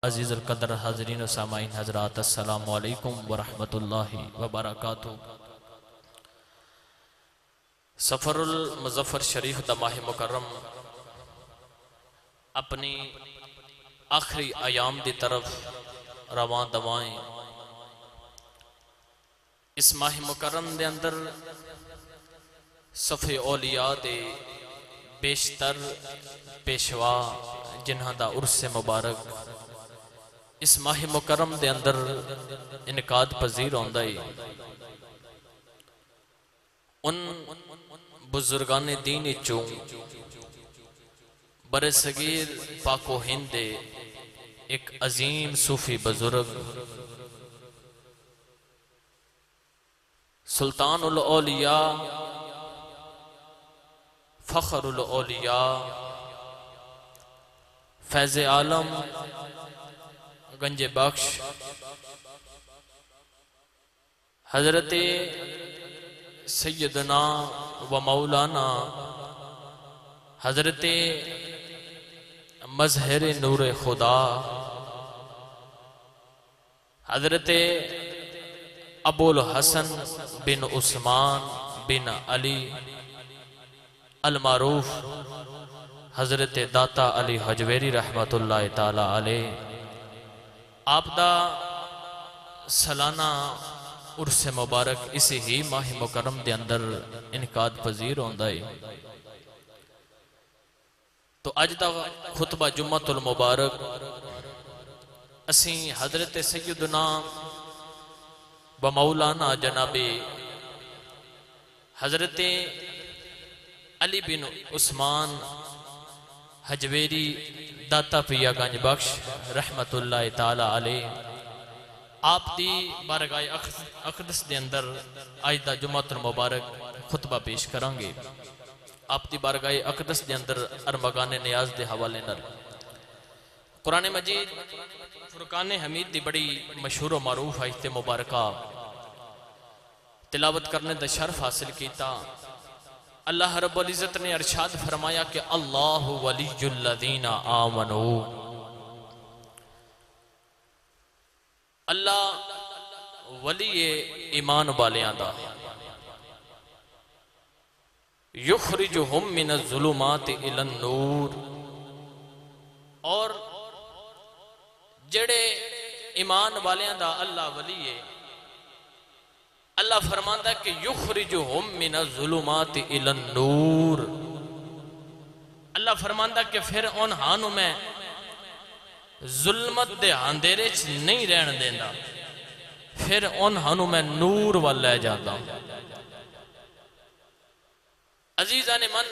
عزیز القدر حاضرین و سامعین حضرات، السلام علیکم ورحمۃ اللہ وبرکاتہ۔ سفر المظفر شریف دا ماہ مکرم اپنی آخری ایام دی طرف رواں دوائیں۔ اس ماہ مکرم دے اندر صف اولیاء دے بیشتر پیشوا جنہاں دا عرس مبارک اس ماہ مکرم دے اندر انعقاد پذیر ہوندا ہے۔ ان بزرگان دین چوں برے صغیر پاک و ہند دے ایک عظیم صوفی بزرگ سلطان الاولیاء فخر الاولیاء فیض عالم گنج بخش حضرت سیدنا و مولانا حضرت مظہر نور خدا حضرت ابو الحسن بن عثمان بن علی المعروف حضرت داتا علی حجویری رحمت اللہ تعالی علیہ، آپ دا سالانہ عرس مبارک اسی ہی ماہ مکرم دے اندر انعقاد پذیر ہوندا ہے۔ تو اج دا خطبہ جمعۃ المبارک اسیں حضرت سیدنا و مولانا جناب حضرت علی بن عثمان حجویری داتا پیا گنج بخش رحمت اللہ تعالی علیہ، آپ دی بارگاہ اقدس دے اندر آج دا جمعۃ المبارک خطبہ پیش کریں گے۔ آپ دی بارگاہ اقدس دے اندر ارمغان نیاز دے حوالے نال قرآن مجید فرقان حمید دی بڑی مشہور و معروف آیت مبارکہ تلاوت کرنے دا شرف حاصل کیتا۔ اللہ رب العزت نے ارشاد فرمایا کہ اللہ ولی الذین آمنوا، اللہ ولی ایمان والیاں دا، یخرجہم من الظلمات الی النور، اور جڑے ایمان والیاں دا اللہ ولی ہے، اللہ فرماندا کہ یخرجہم من الظلمات الی النور، اللہ فرماندا کہ پھر انہاں میں ظلمت دے اندھیرے چ نہیں رہن دیندا، پھر انہاں میں نور وال لے جاتا۔ عزیزان من،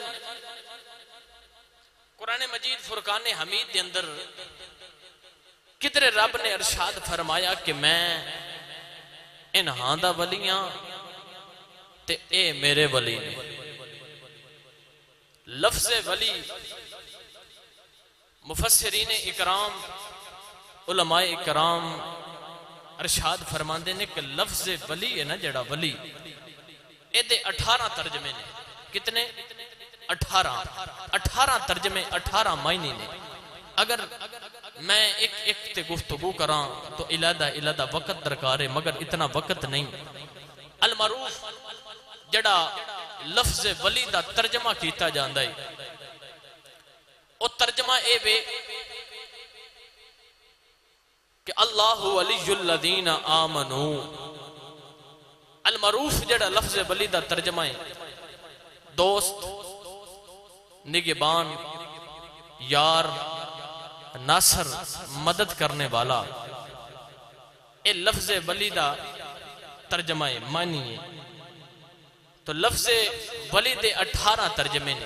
قرآن مجید فرقان حمید دے اندر کدھر رب نے ارشاد فرمایا کہ میں انہاں دا ولیاں تے اے میرے ولی نے۔ لفظ ولی مفسرین اکرام علماء اکرام ارشاد فرماندے نے کہ لفظ ولی ہے نا جڑا ولی، اے دے 18 ترجمے نے۔ کتنے؟ 18 ترجمے، 18 معنی نے۔ اگر میں ایک تے گفتگو کراں تو علیحدہ وقت درکار ہے، مگر اتنا وقت نہیں۔ المعروف جڑا لفظ ولی دا ترجمہ کیتا جاندا ہے، او ترجمہ اے بے کہ اللہ ولی الذین آمنوا۔ المعروف جڑا لفظ ولی دا ترجمہ ہے، دوست، نگہبان، یار، ناصر، مدد کرنے والا، اے لفظ ولی دا ترجمہ ہے، معنی ہے۔ تو لفظ ولی دے 18 ترجمے نے۔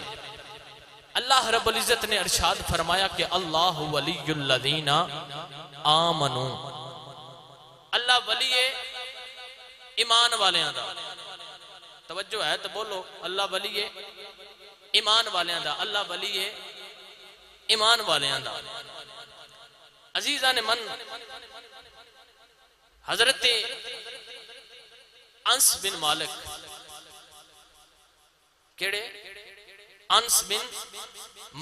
اللہ رب العزت نے ارشاد فرمایا کہ اللہ ولی الذین آمنوا، اللہ ولی ایمان والیاں دا۔ توجہ ہے تو بولو، اللہ ولی ایمان والیاں دا، اللہ ولی ایمان والیاں دا۔ عزیزان من، حضرت انس بن مالک، کیڑے؟ انس بن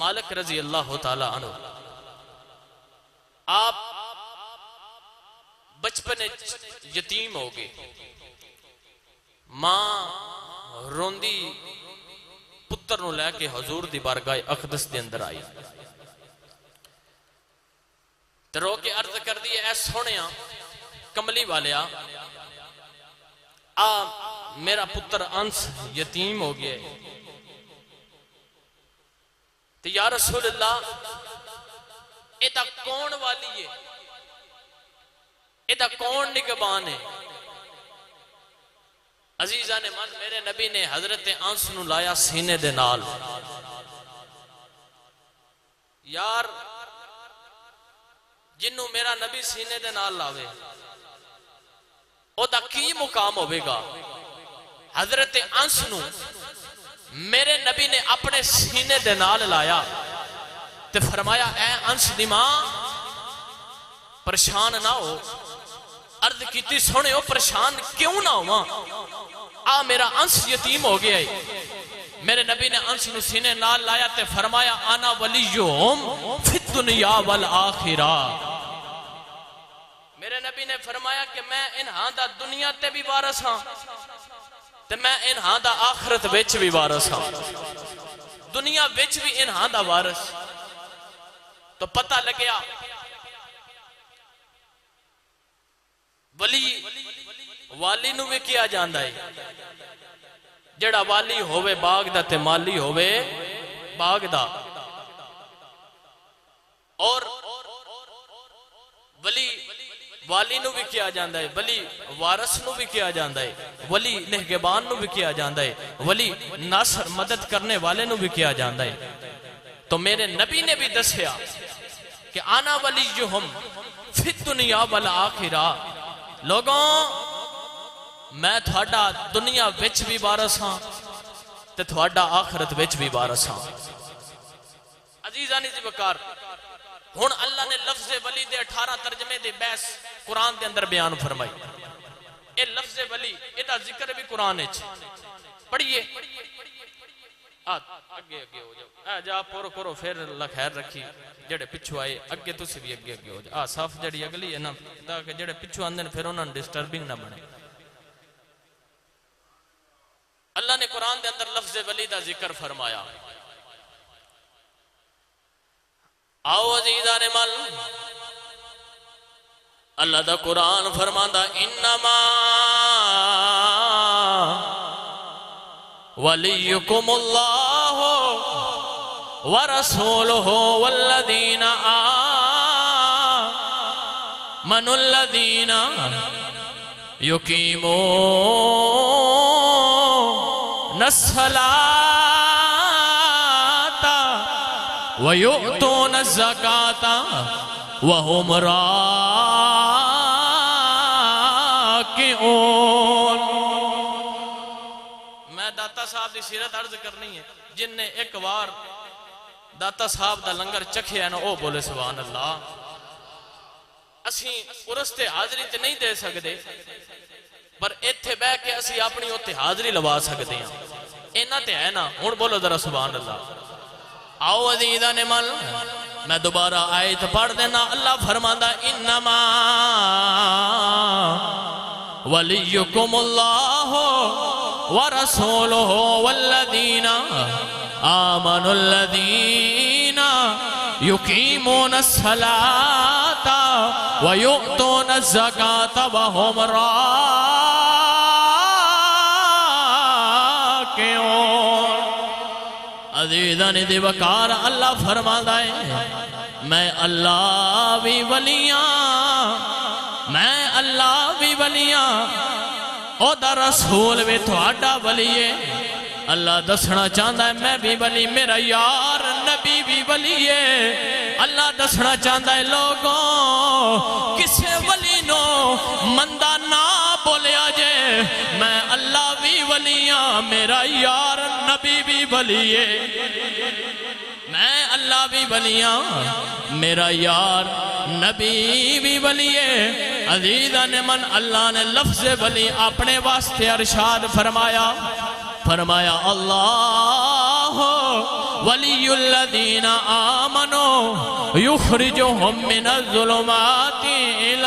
مالک رضی اللہ تعالی عنہ، آپ بچپنے یتیم ہو گئے، ماں روندی پتر نو لے کے حضور دی بارگاہ اقدس دے اندر آئی تے رو کے عرض کر دی، اے سونیا کملی والیا، میرا پتر انس یتیم ہو گیا ہے، تے یا رسول اللہ ایدہ کون والی ہے، ایدہ کون نگبان ہے؟ عزیزان من، میرے نبی نے حضرت انس نو لایا سینے دے نال، یار جنوں میرا نبی سینے دے نال لاوے او دا کی مقام ہوئے گا؟ حضرت انس نو میرے نبی نے اپنے سینے دے نال لایا تے فرمایا، اے انس دی ماں پریشان نہ ہو۔ عرض کیتی، سونے ہو پریشان کیوں نہ ہوا، میرا انس یتیم ہو گیا ہے۔ میرے نبی نے انس نو سینے نال لایا تے فرمایا، انا ولیہم فی الدنیا والآخرہ۔ میرے نبی نے فرمایا کہ میں انہاں دا دنیا تے بھی وارث ہاں تے میں انہاں دا آخرت وچ بھی وارث ہاں، دنیا وچ بھی انہاں دا وارث۔ تو پتہ لگیا ولی والی نو بھی کیا جاندہ ہے، جڑا والی ہوئے باغ دا تے مالی ہوئے باغ دا، اور ولی والی نو بھی کیا جاندہ ہے، ولی وارث نو بھی کیا جاندہ ہے، ولی نہگبان نو بھی کیا جاندہ ہے، ولی ناصر مدد کرنے والے نو بھی کیا جاندہ ہے۔ تو میرے نبی نے بھی دسیا کہ آنا ولیہم فی الدنیا والآخرہ، لوگوں میں تھوڑا دنیا وچ بھی وارث ہاں تے تھوڑا آخرت وچ بھی وارث ہاں۔ عزیزانی دی وقار، ہن اللہ نے لفظ ولی دے 18 ترجمے دے بحث قرآن دے اندر بیان فرمائی۔ اے لفظ ولی ایدہ ذکر بھی قرآن ہے، پڑھئے اگے ہو جاؤ، جا پورو کرو، پھر اللہ خیر رکھی، جڑے پچھو آئے اگے تو سے بھی اگے ہو جاؤ، صاف جڑی اگلی ہے نا، تاکہ جڑے پچھو آندھن پھر انہوں نے ڈسٹربنگ نہ بنے۔ اللہ نے قرآن دے اندر لفظ ولی دا ذکر فرمایا۔ آؤ عزیزان مل، اللہ دا قرآن فرماندہ، انما ولیکم اللہ ورسولہ والذین آمنوا الذین یقیمون الصلاۃ وَيُؤْتُونَ الزَّكَاةَ وَهُمْ راكعون۔ میں داتا صاحب دی سیرت عرض کرنی ہے، جن نے ایک بار داتا صاحب دا لنگر چکھے ہے نا، او بولے سبحان اللہ۔ اسی ارستے حاضری تے نہیں دے سکتے، پر ایتھے بہ کے اسی اپنی ہوتے حاضری لوا سکتے ہیں، اینا تے ہے نا، ہن بولو ذرا سبحان اللہ۔ آؤ عزیزان مل، میں دوبارہ آیت پڑھ دینا، اللہ فرماندہ، انما ولیکم اللہ ورسولہ والذین آمنوا الذین یقیمون الصلاۃ ویؤتون الزکاۃ وہم راکعون۔ عزیزان دی وقار، اللہ فرماتا ہے، میں اللہ بھی ولیاں، میں اللہ بھی ولیاں، او دا رسول بھی تھوڑا ولیے۔ اللہ دسنا چاہتا ہے میں بھی ولی، میرا یار نبی بھی ولیے۔ اللہ دسنا چاہتا ہے لوگوں، کسے ولی نو مندہ نہ بولیا جے، میں اللہ بھی ولیاں، میرا یار نبی بھی ولیے۔ میں اللہ بھی ولیاں، میرا یار نبی بھی ولیے۔ عزیزان من، اللہ نے لفظ ولی اپنے واسطے ارشاد فرمایا، فرمایا اللہ ولی الذین آمنوا یخرجہم من الظلمات الی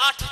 8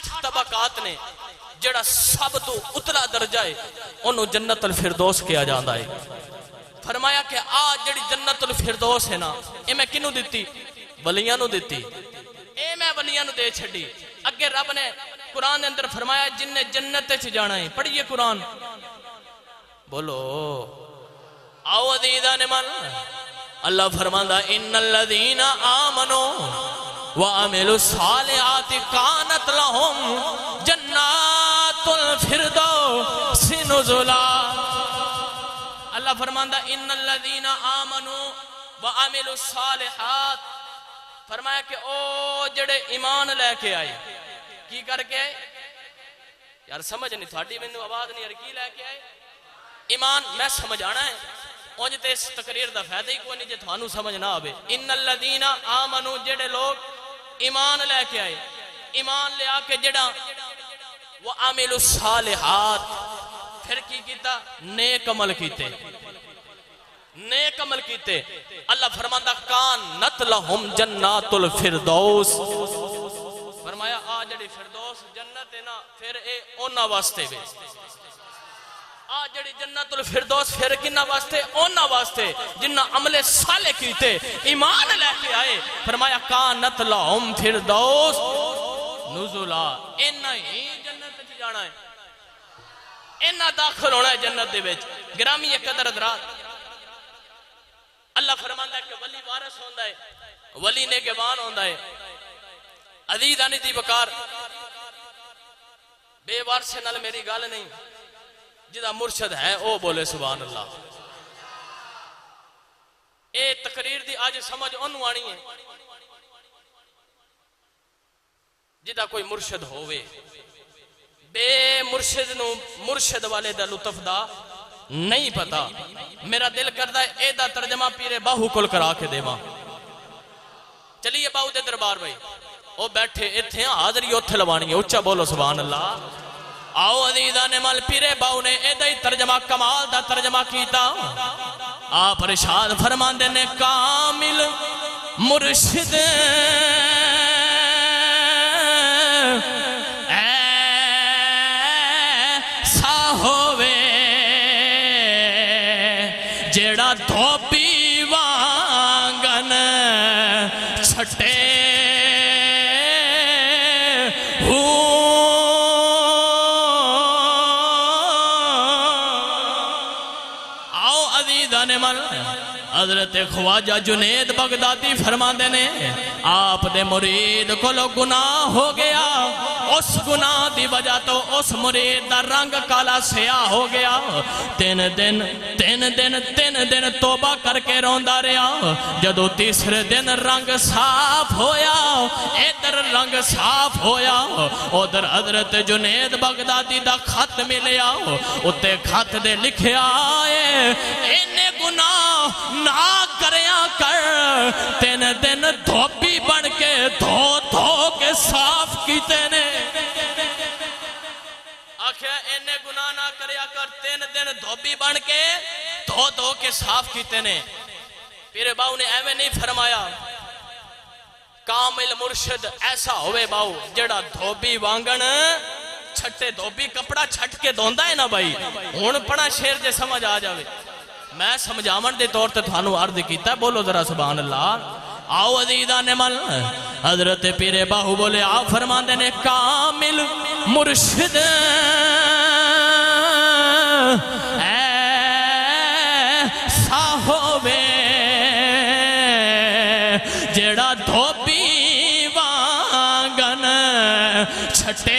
8 طبقات نے، جڑا سب تو اتلا درجہ ہے انہوں جنت الفردوس کیا جاندہ ہے۔ فرمایا کہ آج جڑی جنت الفردوس ہے نا، اے میں کنوں دیتی؟ ولیاں نو دیتی، اے میں ولیاں نو دے چھڑی۔ اگے رب نے قرآن اندر فرمایا جن نے جنت چ جانا ہے، پڑھئے قرآن، بولو آؤ عزیزان من۔ اللہ فرماندہ ان الذین آمنوا وعملوا الصالحات کانت لهم جنات الفردوس نزلا۔ اللہ فرماندہ ان الذین آمنوا وعملوا الصالحات، فرمایا کہ او جڑے ایمان لے کے آئے، کی کر کے آئے؟ یار سمجھ نہیں تھاڑی میں آواز نہیں، یار کی لے کے آئے؟ ایمان میں سمجھ آنا ہے، اونج تے اس تقریر دا فائدہ ہی کوئی نہیں جے تھانو سمجھ نہ آوے۔ ان الذین آمنوا جڑے لوگ ایمان لے کے آئے، ایمان لے آ کے جڑا وعملوا الصالحات، پھر کی کیتا؟ نیک عمل کیتے، نیک عمل کیتے۔ اللہ فرماندہ کانت لہم جنات الفردوس، فرمایا آ جڑی فردوس جنت ہے نا، پھر اے اونا واسطے بھی آ جڑی جنت الفردوس پھر کنہ واسطے؟ اونا واسطے جنہ عمل صالح کیتے، ایمان لے کے آئے۔ فرمایا کانت لہم فردوس نزلا، اینا ہی جنت چ جانا ہے، اینا داخل ہونا ہے جنت دے وچ۔ گرامی قدر حضرات، اللہ فرماندہ ہے کہ ولی وارث ہوندہ ہے، ولی نگہبان ہوندہ ہے۔ عزیز آنی دی بکار بے وارثے نال میری گال نہیں، جدا مرشد ہے او بولے سبحان اللہ۔ اے تقریر دی آج سمجھ انہوں آنی ہے جدا کوئی مرشد ہوئے، بے مرشد نو مرشد والے دا لطف دا نہیں پتا۔ میرا دل کردہ ہے اے دا ترجمہ پیرے باہو کل کرا کے دے ماں۔ چلیے باہو دے دربار بھائی، او بیٹھے اتھے حاضری اتھے لوانی ہے، اچھا بولو سبحان اللہ۔ آؤ عزیزان مال، پیرے باہو نے اے دائی ترجمہ کمال دا ترجمہ کیتا۔ آپ ارشاد فرماندے نے کامل مرشد ایسا ہووے جیڑا دھوبی وانگن چھٹے حضرت خواجہ جنید بغدادی فرماندے نے آپ دے مرید کو لو گناہ ہو گیا، اس گناہ دی وجہ تو اس مرید دا رنگ کالا سیاہ ہو گیا۔ تین دن توبہ کر کے روندہ رہا، جدو تیسرے دن رنگ صاف ہویا، ادھر رنگ صاف ہویا، ادھر حضرت جنید بغدادی دا خط ملیا، اتے خط دے لکھے آئے انہیں گناہ نہ کریا کر، تین دن دھوبی بن کے دھو کے صاف کیتے نے۔ آخیا انہیں گناہ نہ کریا کر، تین دن دھوبی بن کے دھو کے صاف کیتے نے۔ پھر باؤ نے ایویں نہیں فرمایا کامل مرشد ایسا ہوئے باؤ جڑا دھوبی وانگن چھٹے، دھوبی کپڑا چھٹ کے دھوندا ہے نا بھائی، ہون پڑا شیر جے سمجھ آ جاوے۔ میں سمجھامن دے طور تے تھانو عرض کیتا ہے، بولو ذرا سبحان اللہ۔ آؤ عزیزان مل، حضرت پیر باہو بولے آپ فرماندے نے کامل مرشد ایسا ہووے جیڑا دھوبی وانگن چھٹے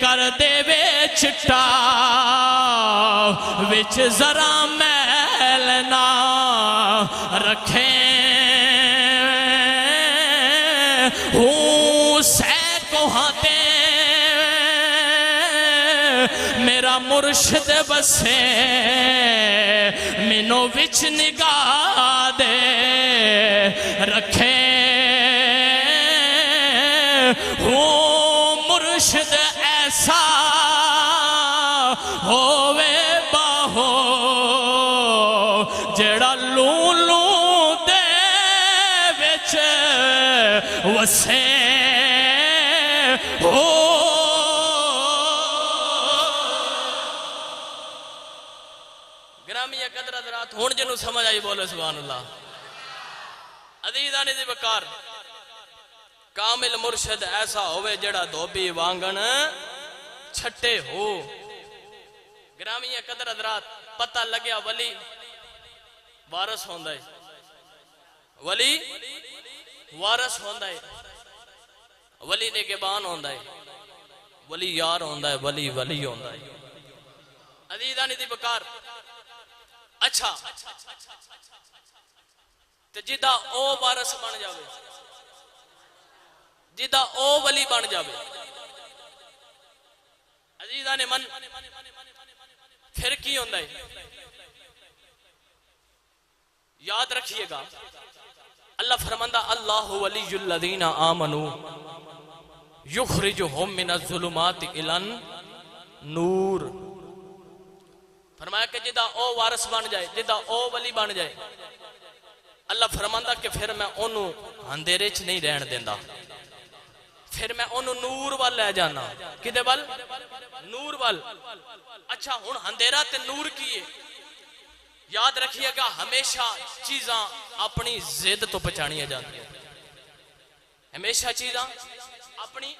کر دے وے چٹا وچ ذرا میل نہ رکھیں، سہ کوہاتے میرا مرشد بسے، مینو وچ نگاہ دے رکھیں، مرشد ایسا ہووے باہو جڑا لولو دے وچ وسے ہو گرامی قدر حضرات ہون جنوں سمجھ آئی بولے سبحان اللہ عزیزان دی وقار کامل مرشد ایسا ہوئے جڑا دھوبی وانگن چھٹے ہو گرامی قدر حضرات پتہ لگیا ولی وارث ہوندہ ہے ولی وارث ہوندہ ہے ولی نگہبان ہوندہ ہے ولی یار ہوندہ ہے ولی ولی ہوندہ ہے عزیزان دی وقار اچھا تے جدہ او وارث بن جاوے جدہ او ولی بن جاوے عزیزان من پھر کی ہوندہ ہے یاد رکھیے گا اللہ فرماندہ اللہ ولی الذین آمنوا یخرجہم من الظلمات الی النور فرمایا کہ جدہ او وارث بن جائے جدہ او ولی بن جائے اللہ فرماندہ کہ پھر میں انہوں اندھیرے چ نہیں رہن دیندہ پھر میں انہوں نور وال لے جانا کدے وال نور وال اچھا ہن اندھیرا تے نور کیے یاد رکھیے گا ہمیشہ چیزاں اپنی زد تو پہچانیا جاتی ہیں ہمیشہ چیزاں اپنی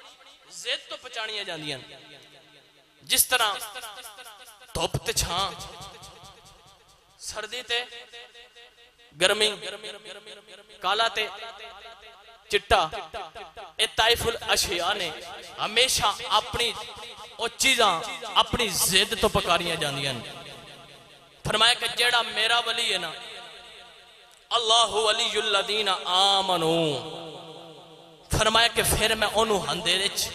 زد تو پہچانیا جاتی ہیں جس طرح دھوپ تے چھاں سردی تے گرمی کالا تے چٹا اے طائف الاشیاء نے ہمیشہ اپنی او چیزاں اپنی زد تو پکاریاں جاندیاں فرمایا کہ جیڑا میرا ولی ہے نا اللہ ولی الذین آمنوا فرمایا کہ پھر میں انہوں اندھیرے چ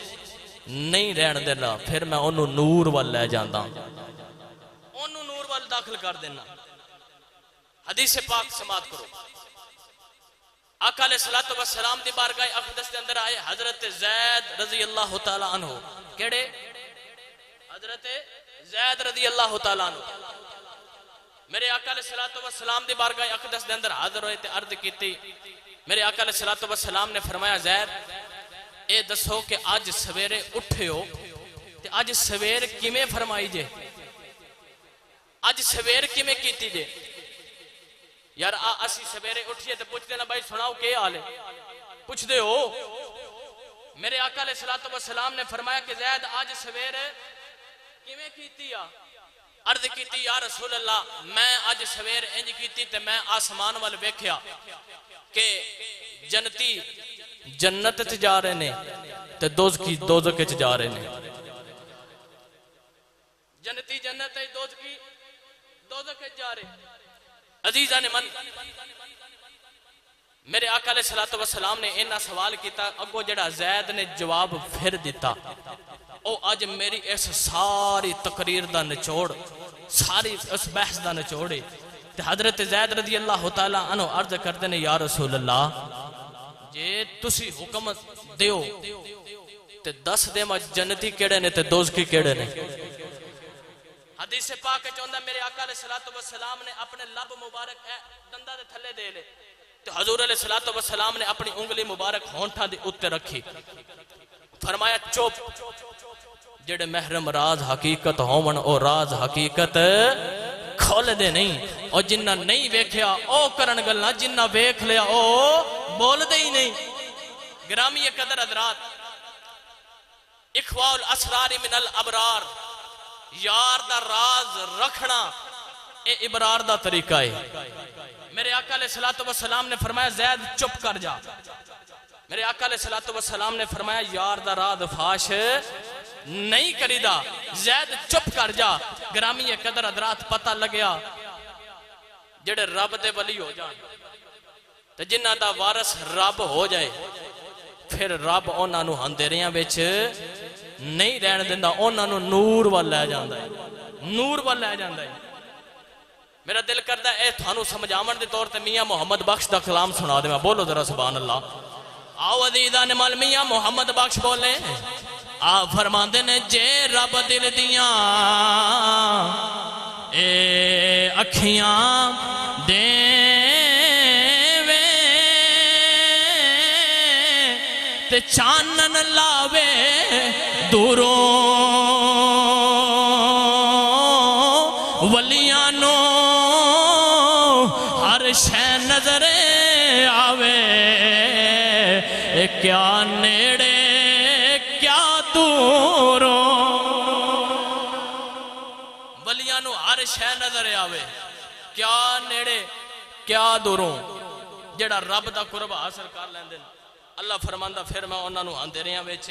نہیں رہن دینا پھر میں انہوں نور وال لے جاندہ انہوں نور وال داخل کر دینا حدیث پاک سماعت کرو آقا علیہ السلام دی بارگاہ اقدس دے اندر آئے حضرت زید رضی اللہ تعالیٰ عنہ کیڑے حضرت زید رضی اللہ تعالیٰ عنہ میرے آقا علیہ السلام دی بارگاہ اقدس دے اندر حاضر ہوئے تے عرض کیتی میرے آقا علیہ السلام نے فرمایا زید اے دسو کہ آج سویرے اٹھے ہو تے آج سویر کیمیں فرمائی جے آج سویر کیمیں کیتی جے یار اسی سویرے اٹھئے تے پوچھ دینا بھائی سناؤ کیا حال ہے پوچھ دے ہو میرے آقا علیہ السلام نے فرمایا کہ زید آج سویرے کیمیں کیتی یا عرض کیتی یا رسول اللہ میں آج سویر انج کیتی تے میں آسمان وال ویکھیا کہ جنتی جنت تے جا رہے نے تے دوزکی دوزک تے جا رہے نے جنتی جنت تے دوزکی دوزک تے جا رہے عزیزان من میرے آقا علیہ السلام نے انہا سوال کیتا اگو جڑا زید نے جواب پھر دیتا او آج میری اس ساری تقریر دا نچوڑ ساری اس بحث دا نچوڑے تے حضرت زید رضی اللہ تعالیٰ عنہ عرض کرتے نے یا رسول اللہ جے تسی حکم دیو تے دس دے ما جنتی کیڑے نے تے دوزکی کیڑے نے حدیث پاک چوندہ میرے آقا علیہ السلام نے اپنے لب مبارک دندہ دے تھلے دے لے تو حضور علیہ السلام نے اپنی انگلی مبارک ہونٹھا دے اتے رکھی فرمایا چوپ جڑے محرم راز حقیقت ہومن او راز حقیقت کھول دے نہیں اور جنہ نہیں ویکھیا او کرن گلنا جنہ ویکھ لیا او بول دے ہی نہیں گرامی قدر حضرات اخواء الاسرار من الابرار یار دا راز رکھنا اے ابرار دا طریقہ ہے میرے آقا علیہ السلام نے فرمایا زید چپ کر جا میرے آقا علیہ السلام نے فرمایا یار دا راز فاش نہیں کریدا زید چپ کر جا گرامی قدر حضرات پتہ لگیا جڑے رب دے ولی ہو جان تے جنہ دا وارث رب ہو جائے پھر رب انہاں نو اندھیریاں وچ نہیں رہن دیندا انہاں نو نور وال لے جاندا ہے نور وال لے جاندا ہے میرا دل کردا ہے اے تھانو سمجھاون دے طور تے میاں محمد بخش دا کلام سنا دے میں بولو ذرا سبحان اللہ آؤ عزیزان مال میاں محمد بخش بولے آپ فرماندے نے جے رب دل دیاں اے اکھیاں دیوے تے چانن لاوے دوروں ولیانو ہر شے نظر آوے کیا نیڑے کیا دوروں ولیانو ہر شے نظر آوے کیا نیڑے کیا دوروں جڑا رب دا قرب حاصل کر لیندے اللہ فرماندہ پھر میں انہاں نو اندھیریاں وچ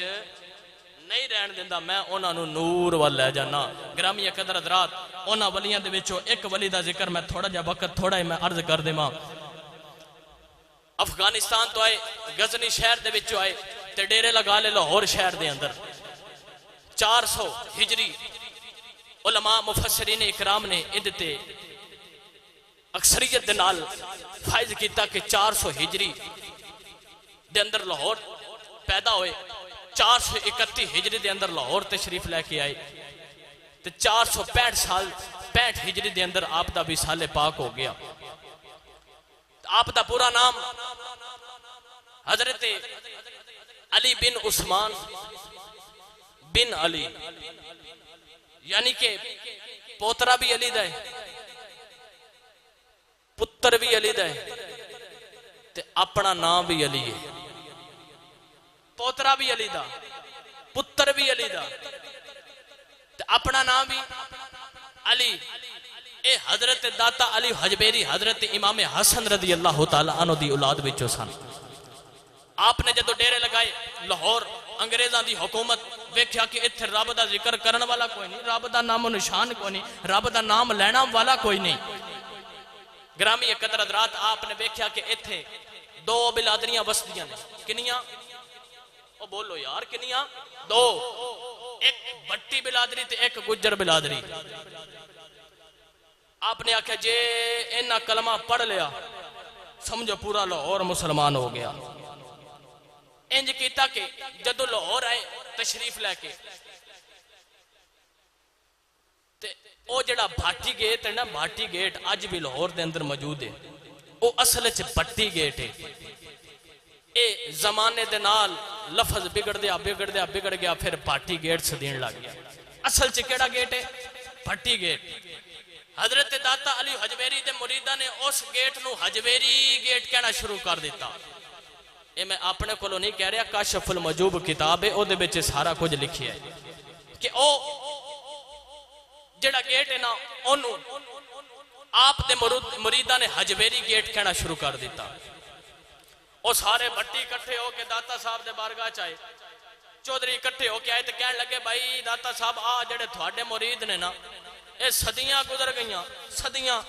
نہیں رہن دیندہ میں انہاں نو نور وال لے جانا گرامی قدر حضرات انہاں ولیاں دے وچوں ایک ولی دا ذکر میں تھوڑا جا وقت تھوڑا ہی میں عرض کر دے ماں افغانستان تو آئے غزنی شہر دے وچوں آئے تے ڈیرے لگا لے لاہور شہر دے اندر 400 ہجری علماء مفسرین اکرام نے ادھتے اکثریت دے نال فائز کیتا کہ 400 ہجری دے اندر لاہور پیدا ہوئے 431 ہجری دے اندر لاہور تشریف لے کے آئے تے 465 سال 65 ہجری دے اندر آپ دا وصال پاک ہو گیا آپ دا پورا نام حضرت علی بن عثمان بن علی یعنی کہ پوترا بھی علی دا ہے پتر بھی علی دا ہے تے اپنا نام بھی علی ہے پوترا بھی علی دا پتر بھی علی دا تے اپنا نام بھی علی اے حضرت داتا علی حجبیری حضرت امام حسن رضی اللہ تعالیٰ عنہ دی اولاد بچو سن آپ نے جدو ڈیرے لگائے لاہور انگریزاں دی حکومت ویکھیا کہ اتھے رب دا ذکر کرن والا کوئی نہیں رب دا نام و نشان کوئی نہیں رب دا نام لینا والا کوئی نہیں گرامی قدر حضرات آپ نے ویکھیا کہ اتھے 2 بلادریاں وسدیاں نے کنیاں او بولو یار کنیاں 2 ایک بٹی بلادری تے ایک گجر بلادری آپ نے آکھا جے انہا کلمہ پڑھ لیا سمجھو پورا لاہور مسلمان ہو گیا انج کیتا کہ جدو لاہور آئے تشریف لے کے تے او جڑا بھاٹی گیٹ ہے نا بھاٹی گیٹ آج بھی لاہور دے اندر موجود ہے او اصل چ بٹی گیٹ ہے اے زمانے دے نال لفظ بگڑ گیا پھر بھاٹی گیٹ سے دین لگ گیا اصل چ کیڑا گیٹ ہے بھٹی گیٹ حضرت داتا علی حجبیری دے مریدہ نے اس گیٹ نو حجبیری گیٹ کہنا شروع کر دیتا اے میں اپنے کو نہیں کہہ رہا کاشف المجوب کتاب ہے او دے بچے سارا کچھ لکھی ہے کہ او جڑا گیٹ ہے نا انہوں آپ دے مریدہ نے حجبیری گیٹ کہنا شروع کر دیتا او سارے بٹی کٹھے ہو کے داتا صاحب دے بارگاہ چاہے چودھری کٹھے ہو کے آئے تو کہنے لگے بھائی داتا صاحب جڑے تھوڑے مرید نے نا اے صدیاں گزر گئیاں صدیاں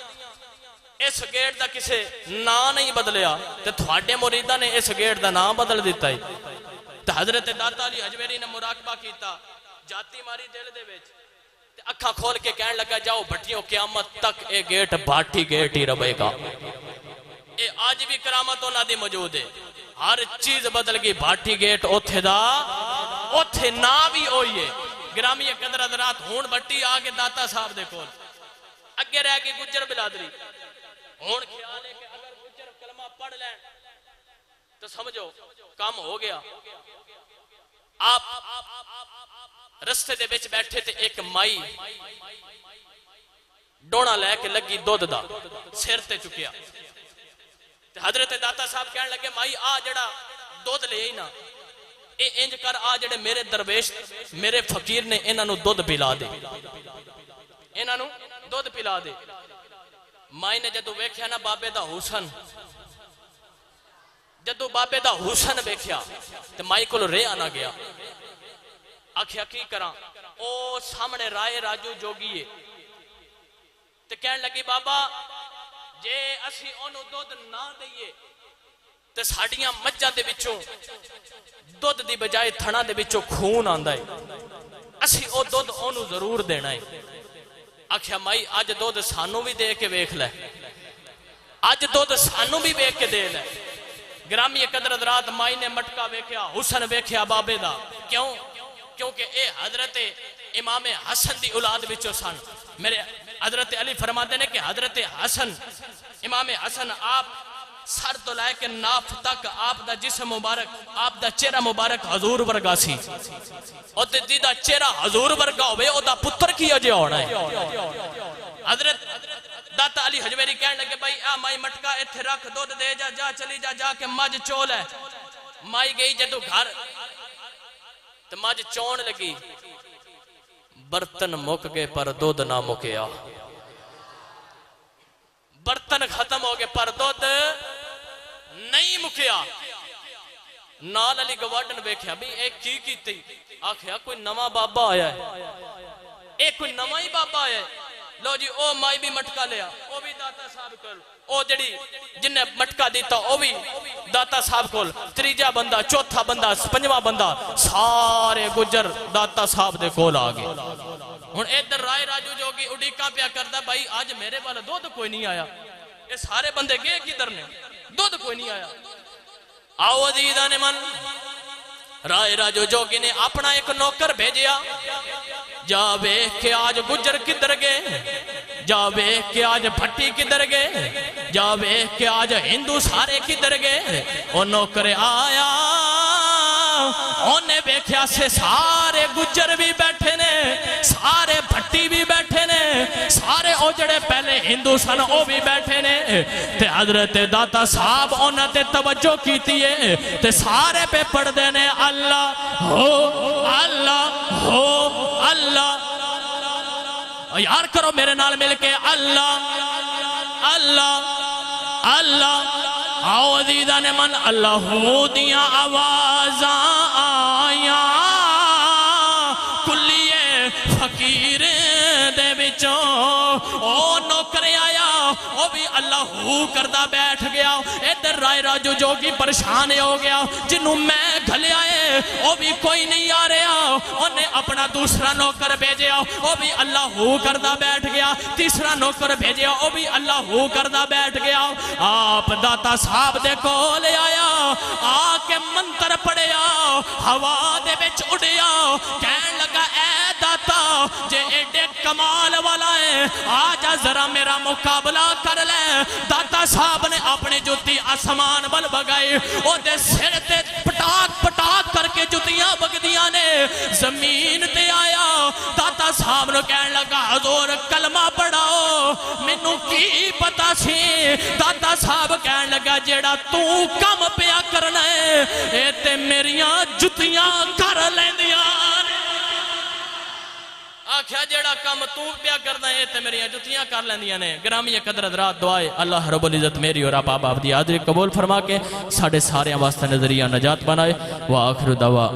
اس گیٹ دا کسے نا نہیں بدلیا تے تھوڑے مریدہ نے اس گیٹ دا نا بدل دیتا ہے تے حضرت داتا علی حجبیری نے مراقبہ کیتا جاتی ماری دل دے ویچ تے اکھا کھول کے کہنے لگا جاؤ بھٹیوں قیامت تک اے گیٹ بھاٹی گیٹ ہی رہے گا اے آج بھی کرامت ہونا دی موجود ہے ہر چیز بدل گئی بھاٹی گیٹ اوتھے دا اوتھے نا بھی ہوئی ہے گرامی قدر حضرات ہون بٹی آگے داتا صاحب دے کول اگے رہ گئی گجر بلادری ہون خیال ہے کہ اگر گجر کلمہ پڑھ لیں تو سمجھو کام ہو گیا آپ رستے دے بچ بیٹھے تھے ایک مائی ڈونا لے کے لگی دودھ دا سر تے چکیا حضرت داتا صاحب کہنے لگے مائی جڑا دودھ لے ہی نا اے انج کر جڑے میرے درویش میرے فقیر نے انہاں نو دودھ پلا دے انہاں نو دودھ پلا دے مائی نے جدو ویکھیا نا بابے دا حسن جدو بابے دا حسن ویکھیا تے مائی کو رے آنا گیا آکھیا کی کراں او سامنے رائے راجو جوگیے تے کہنے لگی بابا جے اسی اونو دودھ نہ دئیے تے ساڑیاں مجھا دے بچوں دودھ دی بجائے تھنا دے بچوں خون آندہ ہے اسی او دودھ اونو ضرور دینا ہے آکھیا مائی آج دودھ سانو بھی دے کے ویکھ لے آج دودھ سانو بھی ویکھ کے دے لے گرامی قدر حضرات مائی نے مٹکا ویکھیا حسن ویکھیا بابے دا کیونکہ اے حضرت امام حسن دی اولاد بچوں سن میرے حضرت علی فرماتے ہیں کہ حضرت حسن امام حسن آپ سر تو لائے کہ ناف تک آپ دا جسم مبارک آپ دا چہرہ مبارک حضور ورگا سی اور دیدہ چہرہ حضور ورگا ہوئے او دا پتر کیا جے ہونا ہے حضرت داتا علی حجویری کہنے لگے بھائی مائی مٹکا اتھے رکھ دودھ دے جا چلی جا کہ مجھ چول ہے مائی گئی جدو گھر تو مجھ چون لگی برتن مک گئے پر دودھ نہ مکیا برتن ختم ہو گئے پر دودھ نہیں مکیا نال علی گوارڈن بیکھیا بھی ایک کی تھی آکھیا کوئی نواں بابا آیا ہے ایک کوئی نواں ہی بابا آیا ہے لو جی او مائی بھی مٹکا لیا او بھی داتا صاحب کل او جڑی جن نے مٹکا دیتا او بھی داتا صاحب کل تریجا بندہ چوتھا بندہ پنجواں بندہ سارے گجر داتا صاحب دے کول آگے ہن ادھر رائے راجو جوگی اڈیکاں پیا کردا بھائی آج میرے والا دودھ کوئی نہیں آیا یہ سارے بندے گئے کدھر نے دودھ کوئی نہیں آیا آؤ عزیزان من رائے راجو جوگی نے اپنا ایک نوکر بھیجیا جا بیک کے آج گجر کدھر گئے جا بیک کے آج بھٹی کدھر گئے جا بیک کے آج ہندو سارے کدھر گئے وہ نوکر آیا انہیں بیکھیا سے سارے گجر بھی بیٹھے نے سارے بھٹی بھی بیٹھے نے سارے اوجڑے پہلے ہندو سن او بھی بیٹھے نے تے حضرت داتا صاحب انہیں تے توجہ کیتی ہے تے سارے پہ پڑھ دینے اللہ ہو اللہ یار کرو میرے نال مل کے اللہ آؤ عزیزان من اللہ دیاں آوازاں آیاں کلیے فقیر دے بچوں او نوکر آیا او بھی اللہ کردہ بیٹھ گیا ادھر رائے راجو جوگی پریشان ہو گیا جنہوں میں گھلے آئے او بھی کوئی نہیں آ رہا انہیں اپنا دوسرا نوکر بھیجیا او بھی اللہ کردہ بیٹھ گیا تیسرا نوکر بھیجیا او بھی اللہ کردہ بیٹھ گیا آپ داتا صاحب دے کو لے آیا آکے منتر پڑیا ہوا دے بچ اڑیا کہن لگا اے داتا جے ایڈے کمال والا ہے آجا ذرا میرا مقابلہ کر لے داتا صاحب نے اپنی جوتی آسمان بل بگائی او دے سر تے پٹاک پٹاک کر کے جوتیاں بگدیاں نے زمین تے آیا داتا صاحب نے کہنے لگا حضور کلمہ پڑھاؤ مینوں کی پتا سی داتا صاحب کہنے لگا جیڑا تو کم پیا کرنا ہے اے تے میریاں جوتیاں کر لیندیاں آکھیا جیڑا کام تو پیا کرنا ہے تے میری جوتیاں کر لیندیاں نے گرامی قدر حضرات دعائے اللہ رب العزت میری اور آپ دی حاضری قبول فرما کے ساڑھے سارے واسطے نظریہ نجات بنائے وآخر دعوا